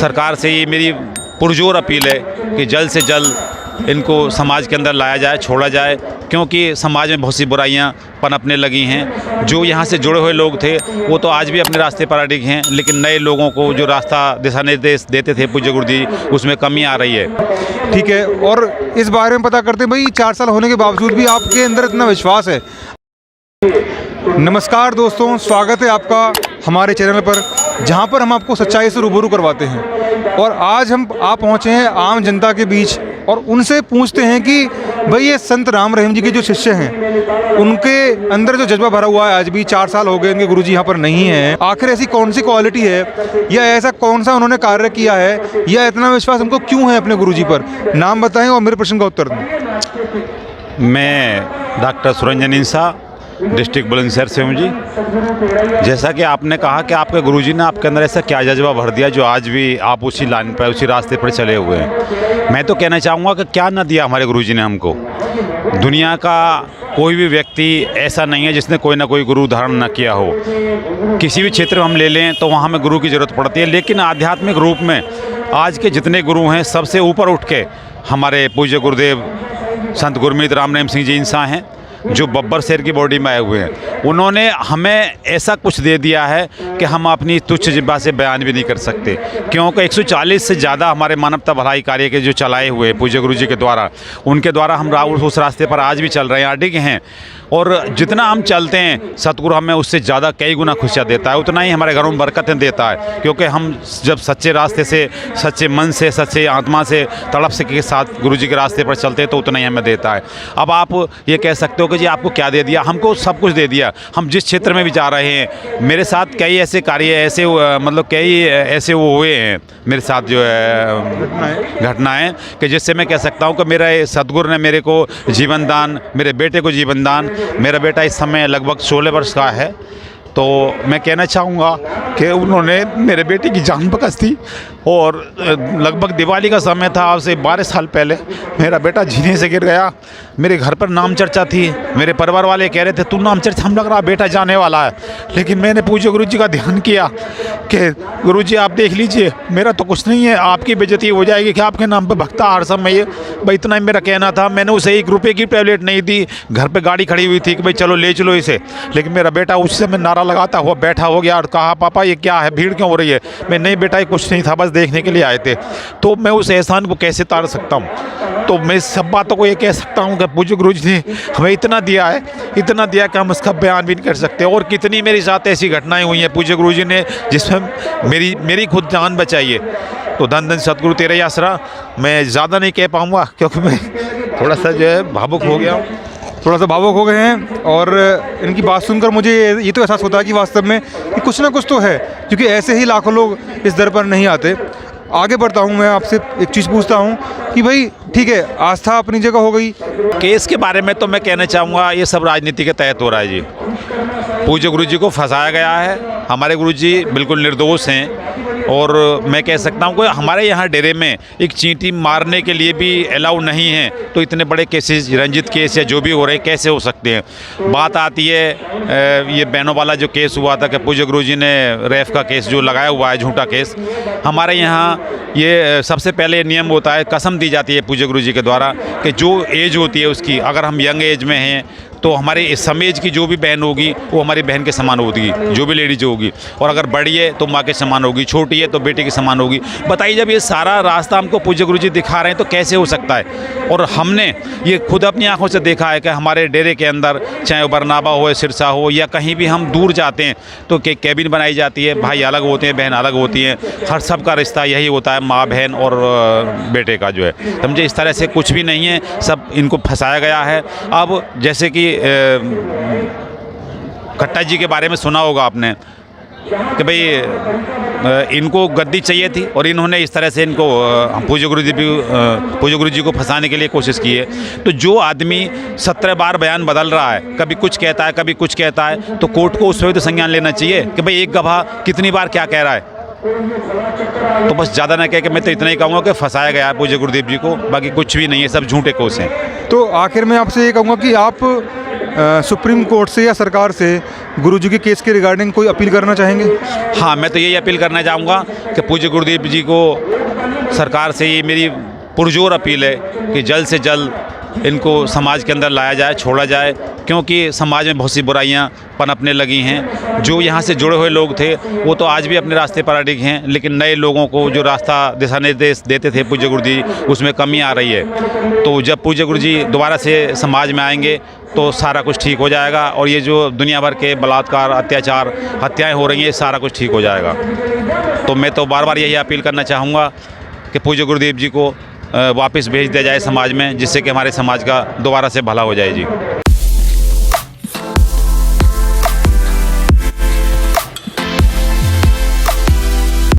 सरकार से ये मेरी पुरजोर अपील है कि जल्द से जल्द इनको समाज के अंदर लाया जाए, छोड़ा जाए, क्योंकि समाज में बहुत सी बुराइयां पनपने लगी हैं। जो यहाँ से जुड़े हुए लोग थे वो तो आज भी अपने रास्ते पर अडिग हैं, लेकिन नए लोगों को जो रास्ता दिशा निर्देश देते थे पूज्य गुरु जी, उसमें कमी आ रही है। ठीक है, और इस बारे में पता करते हैं भाई, 4 साल होने के बावजूद भी आपके अंदर इतना विश्वास है। नमस्कार दोस्तों, स्वागत है आपका हमारे चैनल पर, जहां पर हम आपको सच्चाई से रूबरू करवाते हैं। और आज आप पहुंचे हैं आम जनता के बीच और उनसे पूछते हैं कि भाई ये संत राम रहीम जी के जो शिष्य हैं, उनके अंदर जो जज्बा भरा हुआ है, आज भी 4 साल हो गए इनके गुरुजी यहाँ पर नहीं हैं, आखिर ऐसी कौन सी क्वालिटी है या ऐसा कौन सा उन्होंने कार्य किया है या इतना विश्वास उनको क्यों है अपने गुरुजी पर। नाम बताएं और मेरे प्रश्न का उत्तर दें। मैं डॉक्टर सुरंजन इंसा, डिस्ट्रिक्ट बुलंदशहर से हूँ जी। जैसा कि आपने कहा कि आपके गुरुजी ने आपके अंदर ऐसा क्या जज्बा भर दिया जो आज भी आप उसी लाइन पर, उसी रास्ते पर चले हुए हैं। मैं तो कहना चाहूँगा कि क्या ना दिया हमारे गुरुजी ने हमको। दुनिया का कोई भी व्यक्ति ऐसा नहीं है जिसने कोई ना कोई गुरु धारण न किया हो। किसी भी क्षेत्र में हम ले लें तो वहाँ हमें गुरु की ज़रूरत पड़ती है, लेकिन आध्यात्मिक रूप में आज के जितने गुरु हैं सबसे ऊपर उठ के हमारे पूज्य गुरुदेव संत गुरमीत राम रहीम सिंह जी इंसा हैं, जो बब्बर शेर की बॉडी में आए हुए हैं। उन्होंने हमें ऐसा कुछ दे दिया है कि हम अपनी तुच्छ जिब्बा से बयान भी नहीं कर सकते, क्योंकि 140 से ज़्यादा हमारे मानवता भलाई कार्य के जो चलाए हुए पूज्य गुरु जी के द्वारा, उनके द्वारा हम उस रास्ते पर आज भी चल रहे हैं, अडिग हैं। और जितना हम चलते हैं सतगुरु हमें उससे ज़्यादा कई गुना खुशियाँ देता है, उतना ही हमारे घरों में बरकतें देता है, क्योंकि हम जब सच्चे रास्ते से, सच्चे मन से, सच्चे आत्मा से, तड़प से के साथ गुरु जी के रास्ते पर चलते हैं तो उतना ही हमें देता है। अब आप ये कह सकते हो कि जी आपको क्या दे दिया, हमको सब कुछ दे दिया। हम जिस क्षेत्र में भी जा रहे हैं, मेरे साथ कई ऐसे कार्य ऐसे मतलब कई ऐसे वो हुए हैं मेरे साथ जो है घटनाएँ कि जिससे मैं कह सकता हूँ कि मेरा सतगुरु ने मेरे को जीवन दान, मेरे बेटे को जीवन दान, मेरा बेटा इस समय लगभग 16 वर्ष का है, तो मैं कहना चाहूँगा कि उन्होंने मेरे बेटे की जान बख्श दी। और लगभग दिवाली का समय था, आज से 12 साल पहले मेरा बेटा जीने से गिर गया। मेरे घर पर नाम चर्चा थी, मेरे परिवार वाले कह रहे थे तू नाम चर्चा, हम लग रहा बेटा जाने वाला है। लेकिन मैंने पूज्य गुरु जी का ध्यान किया कि गुरु जी आप देख लीजिए, मेरा तो कुछ नहीं है, आपकी बेइज्जती हो जाएगी कि आपके नाम पर भक्ता हर समय ये, भाई इतना ही मेरा कहना था। मैंने उसे 1 रुपये की टैबलेट नहीं दी, घर पर गाड़ी खड़ी हुई थी कि भाई चलो ले चलो इसे, लेकिन मेरा बेटा उस समय नारा लगाता हुआ बैठा हो गया और कहा पापा ये क्या है, भीड़ क्यों हो रही है। मैं नहीं बेटा ये कुछ नहीं था, बस देखने के लिए आए थे। तो मैं उस एहसान को कैसे तार सकता हूँ। तो मैं सब बातों को ये कह सकता हूँ कि पूज्य गुरु जी ने हमें इतना दिया है, इतना दिया कि हम उसका बयान भी नहीं कर सकते। और कितनी मेरे साथ ऐसी घटनाएं हुई हैं पूज्य गुरु जी ने जिसमें मेरी खुद जान बचाई है। तो धन धन सतगुरु तेरा ही आसरा। मैं ज़्यादा नहीं कह पाऊँगा क्योंकि मैं थोड़ा सा जो है भावुक हो गया हूँ, थोड़ा सा भावुक हो गए हैं। और इनकी बात सुनकर मुझे ये तो एहसास होता है कि वास्तव में कि कुछ ना कुछ तो है, क्योंकि ऐसे ही लाखों लोग इस दर पर नहीं आते। आगे बढ़ता हूँ, मैं आपसे एक चीज़ पूछता हूँ कि भाई ठीक है, आस्था अपनी जगह हो गई, केस के बारे में तो मैं कहना चाहूँगा ये सब राजनीति के तहत हो रहा है जी। पूज्य गुरु जी को फंसाया गया है, हमारे गुरु जी बिल्कुल निर्दोष हैं। और मैं कह सकता हूँ कि हमारे यहाँ डेरे में एक चींटी मारने के लिए भी अलाउ नहीं है, तो इतने बड़े केसेस, रंजित केस या जो भी हो रहे हैं, कैसे हो सकते हैं। बात आती है ये बहनों वाला जो केस हुआ था कि पूज्य गुरु जी ने रेफ का केस जो लगाया हुआ है, झूठा केस, हमारे यहाँ ये सबसे पहले नियम होता है, कसम दी जाती है पूज्य गुरु जी के द्वारा कि जो एज होती है उसकी, अगर हम यंग एज में हैं तो हमारे इस समेज की जो भी बहन होगी वो हमारी बहन के समान होगी, जो भी लेडीज होगी। और अगर बड़ी है तो माँ के समान होगी, छोटी है तो बेटे के समान होगी। बताइए, जब ये सारा रास्ता हमको पूज्य गुरु जी दिखा रहे हैं तो कैसे हो सकता है। और हमने ये खुद अपनी आंखों से देखा है कि हमारे डेरे के अंदर, चाहे वो बरनाबा हो, सिरसा हो, या कहीं भी हम दूर जाते हैं तो कैबिन बनाई जाती है, भाई अलग होते हैं, बहन अलग होती हैं, हर सब का रिश्ता यही होता है, माँ बहन और बेटे का जो है, समझे। इस तरह से कुछ भी नहीं है, सब इनको फंसाया गया है। अब जैसे कि खट्टा जी के बारे में सुना होगा आपने कि भाई इनको गद्दी चाहिए थी और इन्होंने इस तरह से इनको पूज्य गुरु जी को फंसाने के लिए कोशिश की है। तो जो आदमी 17 बार बयान बदल रहा है, कभी कुछ कहता है, कभी कुछ कहता है, तो कोर्ट को उस पर तो संज्ञान लेना चाहिए कि भाई एक गवाह कितनी बार क्या कह रहा है। तो बस ज़्यादा ना कह के मैं तो इतना ही कहूँगा कि फंसाया गया है पूज्य गुरुदेव जी को, बाकी कुछ भी नहीं है, सब झूठे कोस हैं। तो आखिर में आपसे ये कहूँगा कि आप सुप्रीम कोर्ट से या सरकार से गुरुजी के केस के रिगार्डिंग कोई अपील करना चाहेंगे? हाँ, मैं तो यही अपील करना चाहूँगा कि पूज्य गुरुदेव जी को सरकार से ये मेरी पुरजोर अपील है कि जल्द से जल्द इनको समाज के अंदर लाया जाए, छोड़ा जाए, क्योंकि समाज में बहुत सी बुराइयां पनपने लगी हैं। जो यहाँ से जुड़े हुए लोग थे वो तो आज भी अपने रास्ते पर अडिग हैं, लेकिन नए लोगों को जो रास्ता दिशा निर्देश देते थे पूज्य गुरु जी, उसमें कमी आ रही है। तो जब पूज्य गुरु जी दोबारा से समाज में आएंगे तो सारा कुछ ठीक हो जाएगा और ये जो दुनिया भर के बलात्कार, अत्याचार, हत्याएँ हो रही हैं, सारा कुछ ठीक हो जाएगा। तो मैं तो बार बार यही अपील करना चाहूँगा कि पूज्य गुरुदेव जी को वापस भेज दिया जाए समाज में, जिससे कि हमारे समाज का दोबारा से भला हो जाए जी।